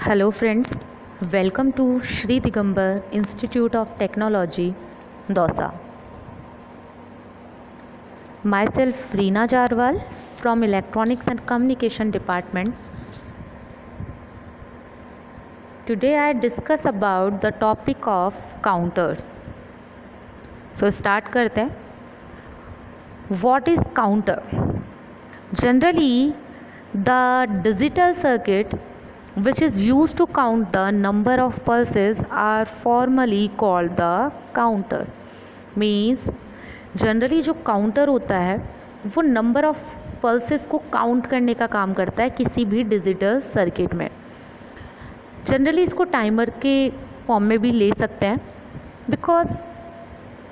Hello friends, welcome to Shri Digambar Institute of Technology, Dausa. Myself Reena Jarwal from Electronics and Communication Department. Today I discuss about the topic of counters. So start करते हैं. What is counter? Generally, the digital circuit which is used to count the number of pulses are formally called the counters. Means generally जो counter होता है वो number of pulses को count करने का काम करता है किसी भी डिजिटल सर्किट में. जनरली इसको टाइमर के फॉर्म में भी ले सकते हैं बिकॉज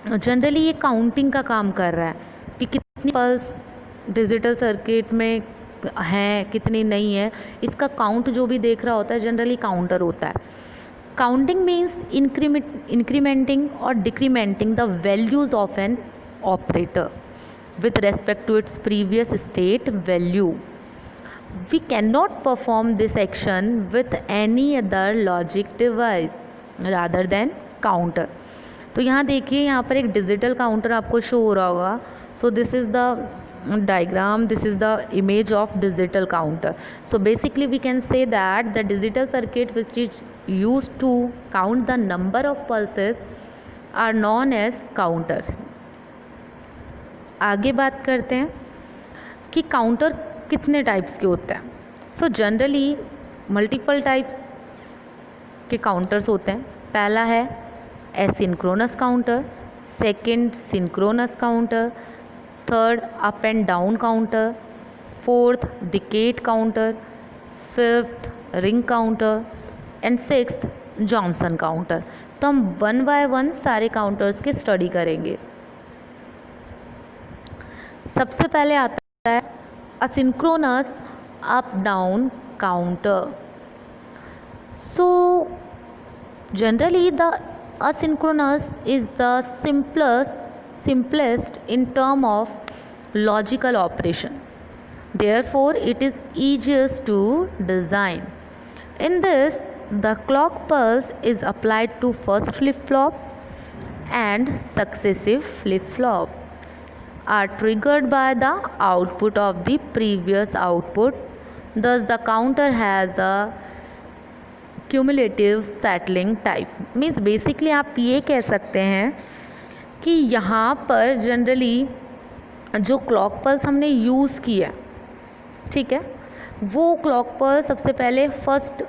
जनरली ये काउंटिंग का काम कर रहा है कि कितनी पल्स डिजिटल सर्किट में हैं कितनी नहीं है. इसका काउंट जो भी देख रहा होता है जनरली काउंटर होता है. काउंटिंग मीन्स इंक्रीमेंटिंग और decrementing the values of an operator with respect to its previous state value. We cannot perform this action with any other logic device rather than counter. तो यहाँ देखिए, यहाँ पर एक digital counter आपको show हो रहा होगा. So this is the diagram, this is the image of digital counter. So basically we can say that the digital circuit which is used to count the number of pulses are known as counters. आगे बात करते हैं कि counter कितने types के होते हैं. So generally multiple types के काउंटर्स होते हैं. पहला है asynchronous counter, second synchronous counter, third up and down counter, fourth decade counter, fifth ring counter and sixth Johnson counter. तो हम वन बाय वन सारे काउंटर्स की स्टडी करेंगे. सबसे पहले आता है asynchronous up down counter. So generally the asynchronous is the simplest in term of logical operation. Therefore, it is easiest to design. In this, the clock pulse is applied to first flip-flop and successive flip-flop are triggered by the output of the previous output. Thus, the counter has a cumulative settling type. Means basically आप ये कह सकते हैं कि यहाँ पर generally जो clock pulse हमने यूज़ की है, ठीक है, वो क्लॉक पल्स सबसे पहले फर्स्ट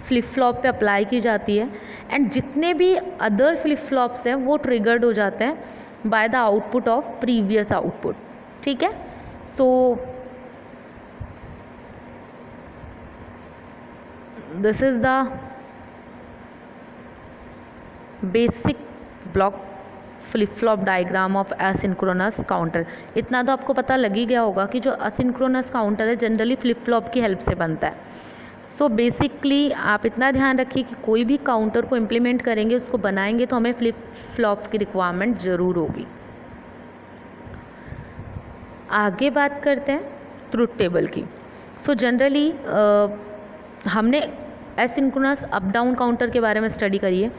फ्लिप फ्लॉप पे अप्लाई की जाती है एंड जितने भी अदर फ्लिप फ्लॉप्स हैं वो ट्रिगर्ड हो जाते हैं by the output of previous output. ठीक है. सो this is the basic block flip flop diagram of asynchronous counter. इतना तो आपको पता लग ही गया होगा कि जो asynchronous counter है जनरली फ्लिप फ्लॉप की हेल्प से बनता है. सो बेसिकली आप इतना ध्यान रखिए कि कोई भी काउंटर को इम्प्लीमेंट करेंगे, उसको बनाएंगे तो हमें फ्लिप फ्लॉप की रिक्वायरमेंट ज़रूर होगी. आगे बात करते हैं ट्रुथ टेबल की. सो जनरली हमने एसिंक्रोनस अप डाउन काउंटर के बारे में स्टडी करी है.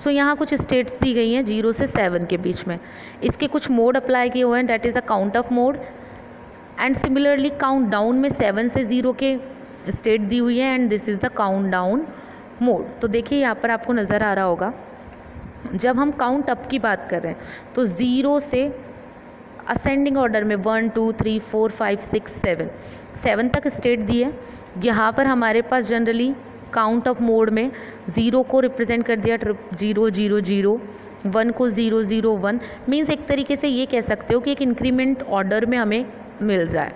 सो यहाँ कुछ स्टेट्स दी गई हैं 0 से 7 के बीच में. इसके कुछ मोड अप्लाई किए हुए हैं, that is a count up mode. And similarly count down में 7 से 0 के स्टेट दी हुई है and this is the count down mode. तो देखिए यहाँ पर आपको नज़र आ रहा होगा, जब हम काउंट अप की बात कर रहे हैं तो 0 से असेंडिंग ऑर्डर में 1 2 3 4 5 6 7 तक स्टेट दी है. यहाँ पर हमारे पास जनरली काउंट ऑफ मोड में 0 को रिप्रेजेंट कर दिया 0 0 0, 1 को 0 0 1. मीन्स एक तरीके से ये कह सकते हो कि एक इंक्रीमेंट ऑर्डर में हमें मिल रहा है.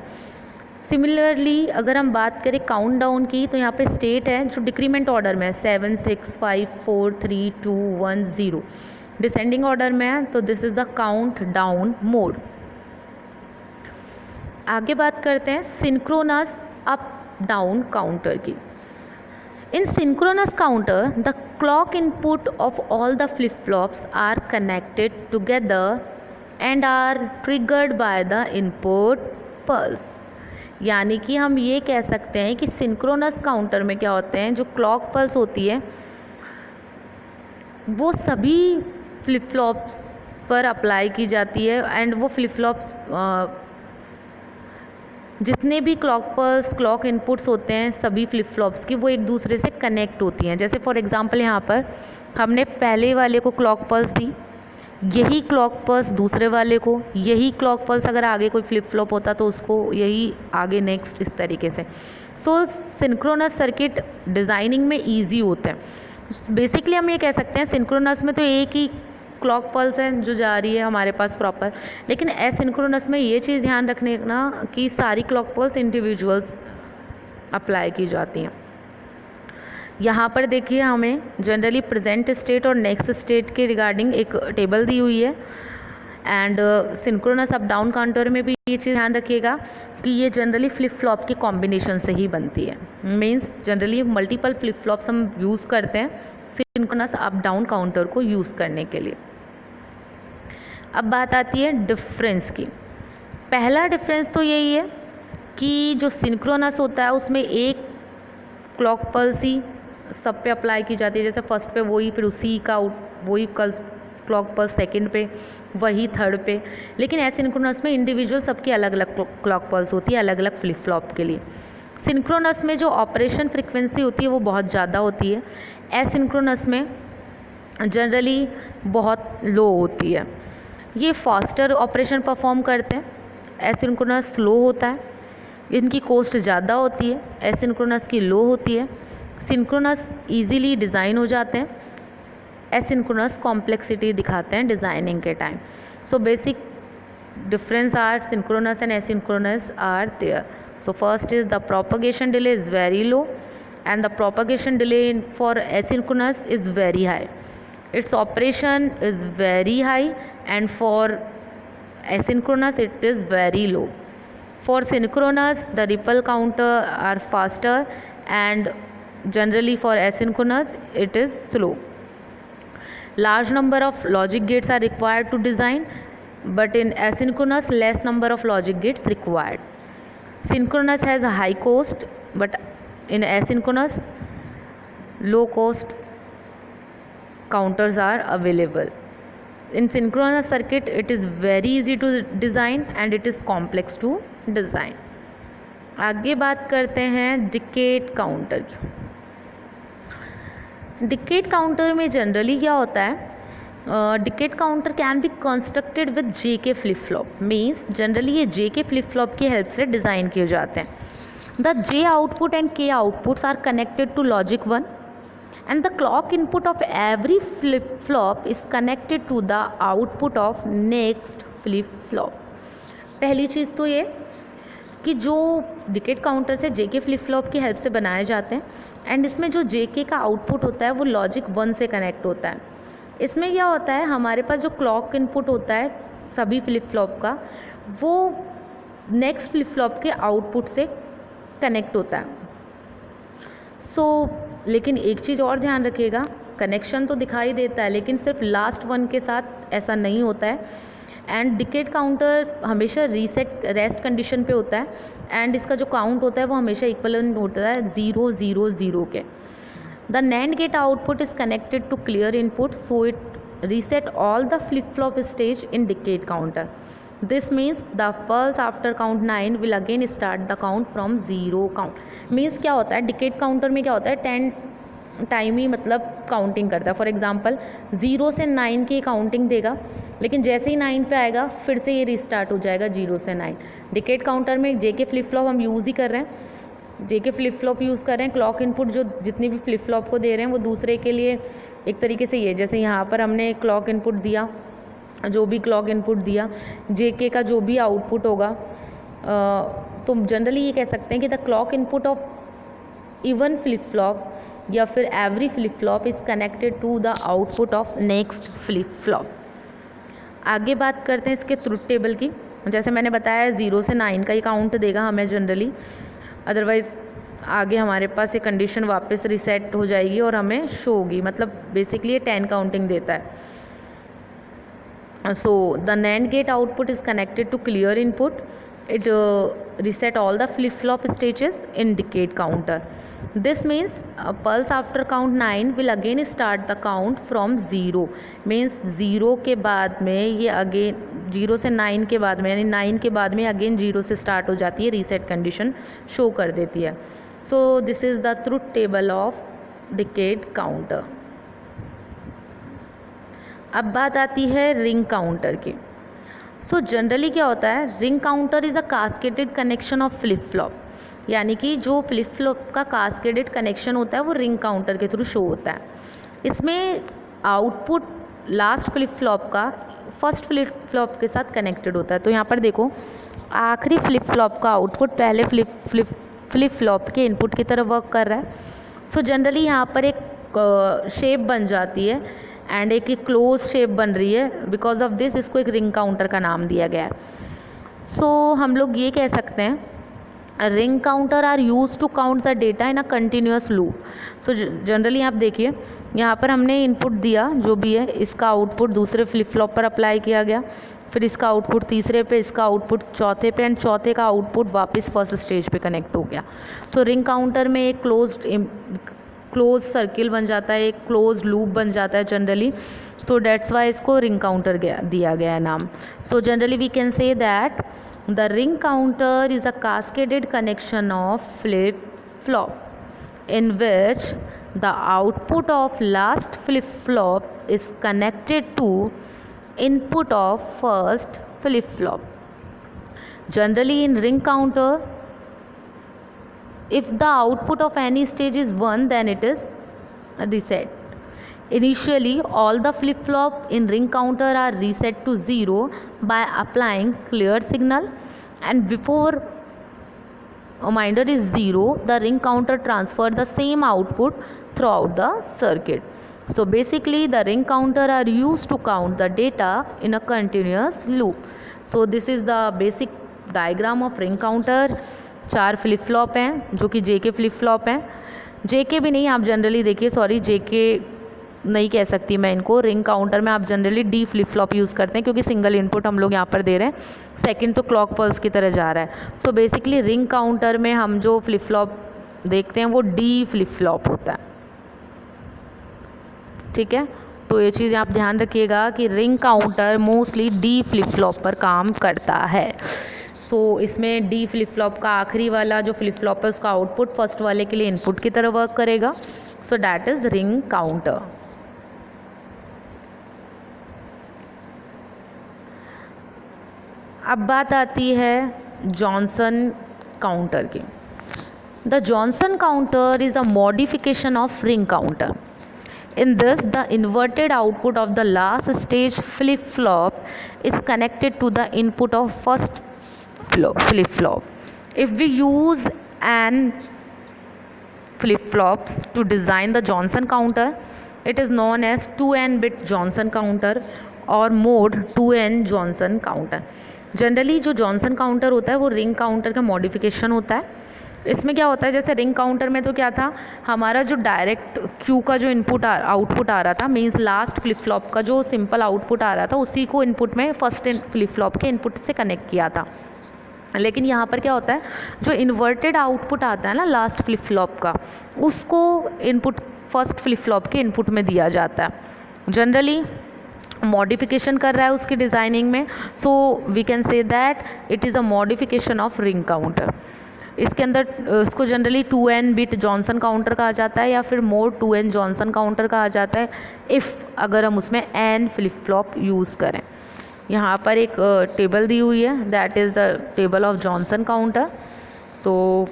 सिमिलरली अगर हम बात करें काउंट डाउन की तो यहाँ पे स्टेट है जो डिक्रीमेंट ऑर्डर में है 7 6 5 4 3 2 1 0. डिसेंडिंग ऑर्डर में है तो this is a count down mode. आगे बात करते हैं सिंक्रोनस अप डाउन काउंटर की. In synchronous counter, the clock input of all the flip-flops are connected together and are triggered by the input pulse. यानी कि हम ये कह सकते हैं कि सिंक्रोनस काउंटर में क्या होते हैं, जो क्लॉक पल्स होती है वो सभी फ्लिप फ्लॉप्स पर अप्लाई की जाती है एंड वो फ्लिप फ्लॉप्स जितने भी क्लॉक पल्स क्लॉक इनपुट्स होते हैं सभी फ्लिप फ्लॉप्स की वो एक दूसरे से कनेक्ट होती हैं। जैसे फॉर एग्जांपल यहाँ पर हमने पहले वाले को क्लॉक पल्स दी, यही क्लॉक पल्स दूसरे वाले को, यही क्लॉक पल्स अगर आगे कोई फ्लिप फ्लॉप होता तो उसको यही आगे नेक्स्ट, इस तरीके से। सो सिंक्रोनस सर्किट डिज़ाइनिंग में ईजी होता है। बेसिकली हम ये कह सकते हैं सिंक्रोनस में तो एक ही क्लॉक पल्स है जो जा रही है हमारे पास प्रॉपर, लेकिन एसिंक्रोनस में ये चीज़ ध्यान रखने ना कि सारी क्लॉक पल्स इंडिविजुअल्स अप्लाई की जाती हैं। यहाँ पर देखिए हमें जनरली प्रेजेंट स्टेट और नेक्स्ट स्टेट के रिगार्डिंग एक टेबल दी हुई है and synchronous up down counter में भी ये चीज़ ध्यान रखिएगा कि ये जनरली फ्लिप फ्लॉप के कॉम्बिनेशन से ही बनती है। Means generally multiple flip flops हम यूज़ करते हैं सिंक्रोनस अप डाउन काउंटर को यूज़ करने के लिए। अब बात आती है डिफरेंस की। पहला डिफरेंस तो यही है कि जो सिंक्रोनस होता है उसमें एक क्लॉक पल्स ही सब पे अप्लाई की जाती है, जैसे फर्स्ट पे वही, फिर उसी का वही क्लॉक पल्स सेकंड पे, वही थर्ड पे। लेकिन एसिंक्रोनस में इंडिविजुअल सबकी अलग अलग क्लॉक पल्स होती है अलग अलग फ्लिप फ्लॉप के लिए। सिंक्रोनस में जो ऑपरेशन फ्रिक्वेंसी होती है वो बहुत ज़्यादा होती है, एसिंक्रोनस में जनरली बहुत लो होती है। ये फास्टर ऑपरेशन परफॉर्म करते हैं, एसिंक्रोनस स्लो होता है, इनकी कॉस्ट ज़्यादा होती है, एसिंक्रोनस की लो होती है। सिंक्रोनस इजीली डिज़ाइन हो जाते हैं, एसिंक्रोनस कॉम्प्लेक्सिटी दिखाते हैं डिज़ाइनिंग के time. So basic difference are synchronous and asynchronous are there. So first is the propagation delay is very low and the propagation delay for asynchronous is very high. Its operation is very high and for asynchronous it is very low. For synchronous the ripple counter are faster and generally for asynchronous it is slow. Large number of logic gates are required to design, but in asynchronous less number of logic gates required. Synchronous has a high cost, but in asynchronous low cost counters are available. In synchronous circuit it is very easy to design and it is complex to design. आगे बात करते हैं decade counter की। Decade counter में generally क्या होता है, decade counter can be constructed with JK flip flop. Means generally ये जेके फ्लिप फ्लॉप की हेल्प से डिज़ाइन किए जाते हैं। The J output and K outputs are connected to logic 1 and the clock input of every flip flop is connected to the output of next flip flop. पहली चीज़ तो ये कि जो डिकेड काउंटर से JK फ्लिप फ्लॉप की help से बनाए जाते हैं एंड इसमें जो JK का आउटपुट होता है वो लॉजिक 1 से कनेक्ट होता है। इसमें क्या होता है, हमारे पास जो क्लॉक इनपुट होता है सभी फ्लिप फ्लॉप का वो नेक्स्ट फ्लिप फ्लॉप के आउटपुट से कनेक्ट होता है। लेकिन एक चीज़ और ध्यान रखिएगा, कनेक्शन तो दिखाई देता है लेकिन सिर्फ लास्ट वन के साथ ऐसा नहीं होता है एंड डिकेड काउंटर हमेशा रेस्ट कंडीशन पे होता है एंड इसका जो काउंट होता है वो हमेशा इक्वलेंट होता है 0 0 0 के। The NAND gate output is connected to clear input so it reset all the flip flop stage in decade counter. This means the pulse after count 9 will again start the count from 0 count. Means क्या होता है, decade counter में क्या होता है 10 time ही मतलब counting करता है। फॉर एग्जांपल 0 से 9 की काउंटिंग देगा लेकिन जैसे ही 9 पे आएगा फिर से ये रिस्टार्ट हो जाएगा 0 से 9। डिकेड काउंटर में JK फ्लिप फ्लॉप हम यूज़ ही कर रहे हैं, JK फ्लिप फ्लॉप यूज़ कर रहे हैं। क्लॉक इनपुट जो जितनी भी फ्लिप फ्लॉप को दे रहे हैं वो दूसरे के लिए एक तरीके से ये, जैसे यहाँ पर हमने क्लॉक इनपुट दिया, जो भी क्लॉक इनपुट दिया JK का जो भी आउटपुट होगा तो जनरली ये कह सकते हैं कि the clock input of even flip flop या फिर every flip flop is connected to the output of next flip flop. आगे बात करते हैं इसके ट्रुथ टेबल की। जैसे मैंने बताया 0 से 9 का ही काउंट देगा हमें जनरली, अदरवाइज़ आगे हमारे पास ये कंडीशन वापस रिसेट हो जाएगी और हमें शो होगी, मतलब बेसिकली ये 10 काउंटिंग देता है। So the NAND gate output is connected to clear input. It reset all the flip-flop stages indicate counter. This means a pulse after count 9 will again start the count from 0. Means 0 के बाद में ये again 0 से 9 के बाद में यानी 9 के बाद में अगेन 0 से स्टार्ट हो जाती है, रीसेट कंडीशन शो कर देती है. So this is the truth table of decade counter. अब बात आती है रिंग काउंटर की. सो जनरली क्या होता है, ring counter is a cascaded connection of flip flop. यानी कि जो फ्लिप फ्लॉप का कास्केडेड कनेक्शन होता है वो रिंग काउंटर के थ्रू शो होता है. इसमें आउटपुट लास्ट फ्लिप फ्लॉप का फर्स्ट फ्लिप फ्लॉप के साथ कनेक्टेड होता है. तो यहाँ पर देखो, आखिरी फ्लिप फ्लॉप का आउटपुट पहले फ्लिप फ्लॉप के इनपुट की तरह वर्क कर रहा है. सो जनरली यहाँ पर एक शेप बन जाती है एंड एक क्लोज शेप बन रही है. बिकॉज ऑफ दिस इसको एक रिंग काउंटर का नाम दिया गया है. सो हम लोग ये कह सकते हैं ring counter are use to count the data in a continuous loop. So generally आप देखिए, यहाँ पर हमने इनपुट दिया जो भी है, इसका आउटपुट दूसरे फ्लिप फ्लॉप पर अप्लाई किया गया, फिर इसका आउटपुट तीसरे पे, इसका आउटपुट चौथे पे एंड चौथे का आउटपुट वापस फर्स्ट स्टेज पे कनेक्ट हो गया. तो रिंग काउंटर में एक क्लोज सर्किल बन जाता है, एक क्लोज लूप बन जाता है जनरली. सो डेट्स वाई इसको रिंग काउंटर दिया गया है नाम. So generally we can say that the ring counter is a cascaded connection of flip flop in which the output of last flip flop is connected to input of first flip flop. Generally in ring counter, if the output of any stage is 1, then it is reset. Initially all the flip flop in ring counter are reset to 0 by applying clear signal, and before reminder is 0 the ring counter transfer the same output throughout the circuit. So basically the ring counter are used to count the data in a continuous loop. So this is the basic diagram of ring counter. 4 flip flop हैं जो कि JK flip flop हैं. JK भी नहीं, आप generally देखिए, sorry JK नहीं कह सकती मैं इनको. रिंग काउंटर में आप generally D flip flop use करते हैं क्योंकि सिंगल इनपुट हम लोग यहाँ पर दे रहे हैं, सेकंड तो क्लॉक पल्स की तरह जा रहा है. सो बेसिकली रिंग काउंटर में हम जो फ्लिप फ्लॉप देखते हैं वो D फ्लिप फ्लॉप होता है. ठीक है, तो ये चीज़ आप ध्यान रखिएगा कि ring counter mostly D flip flop पर काम करता है. सो इसमें D फ्लिप फ्लॉप का आखिरी वाला जो फ्लिप फ्लॉप है उसका आउटपुट फर्स्ट वाले के लिए इनपुट की तरह वर्क करेगा. So that is ring counter. अब बात आती है जॉनसन काउंटर की. The Johnson counter is a modification of ring counter. In this, the inverted output of the last stage flip flop is connected to the input of first flip flop. If we use an flip flops to design the Johnson counter, it is known as 2n bit Johnson counter or mode 2n Johnson counter. Generally जो Johnson counter होता है वो ring counter का modification होता है. इसमें क्या होता है, जैसे रिंग काउंटर में तो क्या था, हमारा जो डायरेक्ट क्यू का जो आउटपुट आ रहा था, मींस लास्ट फ्लिप फ्लॉप का जो सिंपल आउटपुट आ रहा था उसी को इनपुट में फर्स्ट फ्लिप फ्लॉप के इनपुट से कनेक्ट किया था. लेकिन यहाँ पर क्या होता है, जो इन्वर्टेड आउटपुट आता है ना लास्ट फ्लिप फ्लॉप का, उसको इनपुट फर्स्ट फ्लिप फ्लॉप के इनपुट में दिया जाता है. जनरली मॉडिफिकेशन कर रहा है उसकी डिज़ाइनिंग में. So we can say that it is a modification of ring counter. इसके अंदर इसको generally 2n bit Johnson counter कहा जाता है या फिर मोड 2n जॉनसन काउंटर कहा जाता है इफ़ अगर हम उसमें n फ्लिप फ्लॉप यूज़ करें. यहाँ पर एक टेबल दी हुई है, that is the table of Johnson counter. So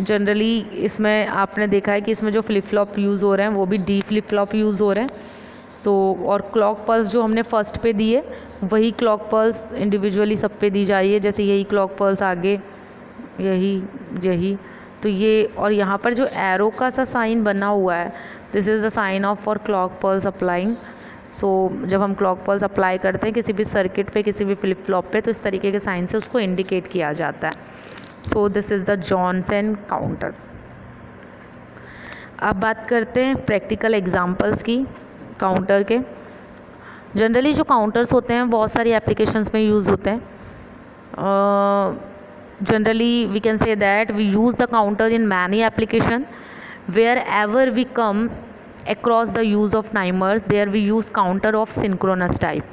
generally इसमें आपने देखा है कि इसमें जो फ्लिप फ्लॉप यूज़ हो रहे हैं वो भी D फ्लिप फ्लॉप यूज़ हो रहे हैं. सो और क्लॉक पल्स जो हमने फर्स्ट पे दिए वही क्लॉक पल्स इंडिविजुअली सब पे दी जा रही है. जैसे यही क्लॉक पल्स आगे यही तो ये, और यहाँ पर जो एरो का सा साइन बना हुआ है, this is the sign of for clock pulse applying. So जब हम क्लॉक पल्स अप्लाई करते हैं किसी भी सर्किट पे, किसी भी फ्लिप फ्लॉप पे, तो इस तरीके के साइन से उसको इंडिकेट किया जाता है. So this is the Johnson counter. अब बात करते हैं प्रैक्टिकल एग्जांपल्स की काउंटर के. जनरली जो काउंटर्स होते हैं बहुत सारी एप्लीकेशंस में यूज़ होते हैं. generally we can say that we use the counter in many application. Wherever we come across the use of timers, there we use counter of synchronous type.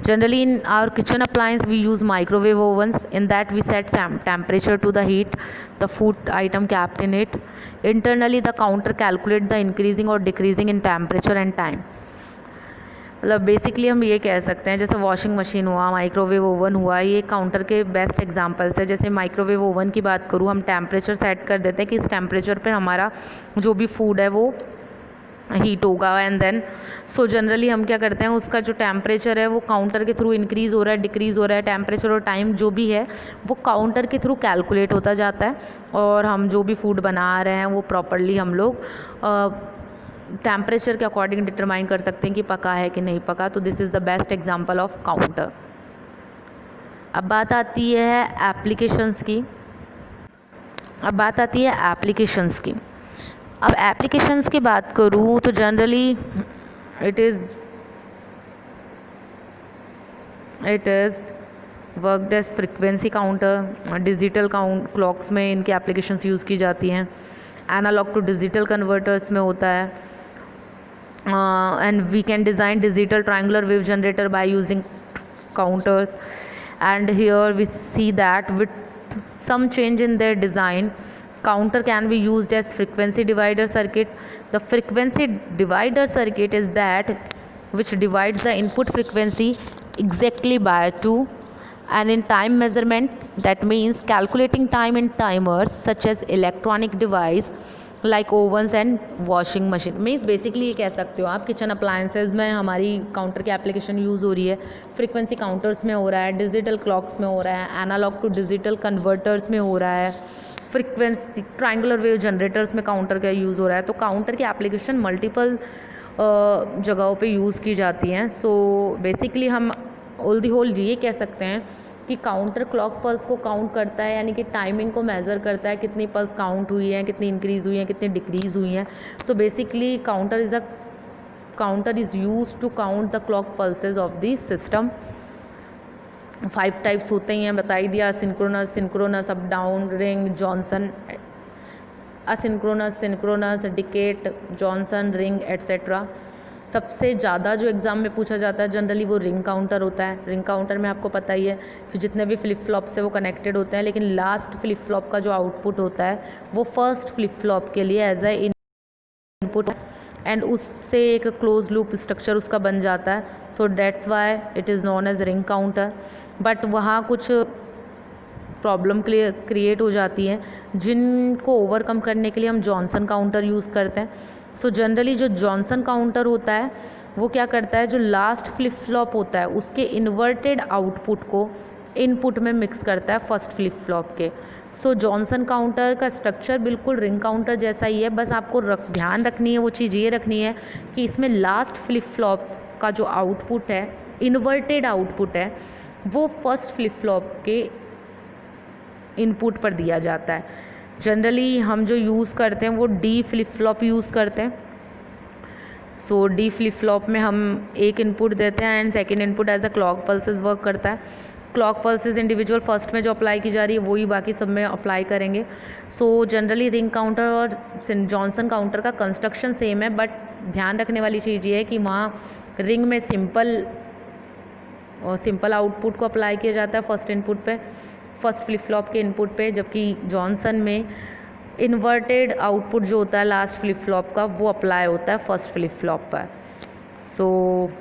Generally in our kitchen appliance we use microwave ovens. In that we set temperature to the heat the food item kept in it. Internally the counter calculate the increasing or decreasing in temperature and time. मतलब basically हम ये कह सकते हैं, जैसे washing machine हुआ, microwave oven हुआ, ये काउंटर के बेस्ट एग्जांपल्स है. जैसे माइक्रोवेव ओवन की बात करूँ, हम टेम्परेचर सेट कर देते हैं कि इस टेम्परेचर पे हमारा जो भी फूड है वो हीट होगा. एंड देन सो जनरली हम क्या करते हैं, उसका जो टेम्परेचर है वो काउंटर के थ्रू इंक्रीज़ हो रहा है, डिक्रीज़ हो रहा है, टेम्परेचर और टाइम जो भी है वो काउंटर के थ्रू कैलकुलेट होता जाता है. और हम जो भी फूड बना रहे हैं वो प्रॉपरली हम लोग टेम्परेचर के अकॉर्डिंग डिटरमाइन कर सकते हैं कि पका है कि नहीं पका. तो this is the best example of counter. अब बात आती है एप्लीकेशंस की. अब एप्लीकेशंस की बात करूँ तो generally it is worked as frequency counter. Digital clocks में इनकी एप्लीकेशंस यूज़ की जाती हैं. एनालॉग टू डिजिटल कन्वर्टर्स में होता है. and we can design digital triangular wave generator by using counters. And here we see that with some change in their design, counter can be used as frequency divider circuit. The frequency divider circuit is that which divides the input frequency exactly by 2. And in time measurement, that means calculating time in timers such as electronic device like ओवन्स and washing machine. Means basically ये कह सकते हो आप kitchen appliances में हमारी counter की application use हो रही है. फ्रीक्वेंसी काउंटर्स में हो रहा है, डिजिटल क्लॉक्स में हो रहा है, एनालॉग टू डिजिटल कन्वर्टर्स में हो रहा है, फ्रीक्वेंसी ट्रायंगुलर वेव जनरेटर्स में काउंटर का यूज़ हो रहा है. तो काउंटर की एप्लीकेशन मल्टीपल जगहों पे यूज़ की जाती हैं. सो बेसिकली हम ऑल दी होल ये कह सकते हैं कि काउंटर क्लॉक पल्स को काउंट करता है, यानी कि टाइमिंग को मेज़र करता है, कितनी पल्स काउंट हुई हैं, कितनी इंक्रीज़ हुई हैं, कितनी डिक्रीज़ हुई हैं. So basically counter is use to count the clock pulses of the system. 5 types होते हैं, बता ही दिया. Synchronous, up down, ring, Johnson, synchronous, decade, Johnson, ring etcetera. सबसे ज़्यादा जो एग्ज़ाम में पूछा जाता है जनरली वो रिंग काउंटर होता है. रिंग काउंटर में आपको पता ही है कि जितने भी फ्लिप फ्लॉप से वो कनेक्टेड होते हैं, लेकिन लास्ट फ्लिप फ्लॉप का जो आउटपुट होता है वो फर्स्ट फ्लिप फ्लॉप के लिए एज ए इनपुट, एंड उससे एक क्लोज लूप स्ट्रक्चर उसका बन जाता है. So that's why it is known as ring counter. But वहाँ कुछ प्रॉब्लम क्रिएट हो जाती हैं जिनको ओवरकम करने के लिए हम जॉनसन काउंटर यूज़ करते हैं. सो जनरली जो जॉनसन काउंटर होता है वो क्या करता है, जो लास्ट फ्लिप फ्लॉप होता है उसके इन्वर्टेड आउटपुट को इनपुट में मिक्स करता है फर्स्ट फ्लिप फ्लॉप के. सो जॉनसन काउंटर का स्ट्रक्चर बिल्कुल रिंग काउंटर जैसा ही है. बस आपको ध्यान रखनी है वो चीज़ ये रखनी है कि इसमें लास्ट फ्लिप फ्लॉप का जो आउटपुट है, इन्वर्टेड आउटपुट है, वो फर्स्ट फ्लिप फ्लॉप के इनपुट पर दिया जाता है. जनरली हम जो यूज़ करते हैं वो डी फ्लिप फ्लॉप यूज़ करते हैं. सो डी फ्लिप फ्लॉप में हम एक इनपुट देते हैं and second input as a clock pulses work करता है. क्लॉक पल्सेस इंडिविजुअल फर्स्ट में जो अप्लाई की जा रही है वही बाकी सब में अप्लाई करेंगे. सो जनरली रिंग काउंटर और जॉनसन काउंटर का कंस्ट्रक्शन सेम है, बट ध्यान रखने वाली चीज़ ये है कि वहाँ रिंग में सिंपल आउटपुट को अप्लाई किया जाता है फर्स्ट इनपुट पे, फर्स्ट फ्लिप फ्लॉप के इनपुट पे, जबकि जॉनसन में इन्वर्टेड आउटपुट जो होता है लास्ट फ्लिप फ्लॉप का वो अप्लाई होता है फर्स्ट फ्लिप फ्लॉप पर. सो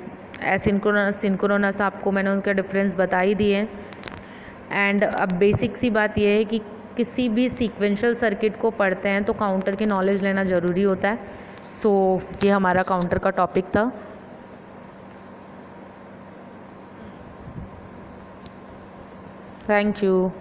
सिंक्रोनस आपको मैंने उनका डिफरेंस बता ही दिए. एंड अब बेसिक सी बात यह है कि किसी भी सीक्वेंशियल सर्किट को पढ़ते हैं तो काउंटर की नॉलेज लेना ज़रूरी होता है. सो ये हमारा काउंटर का टॉपिक था. Thank you.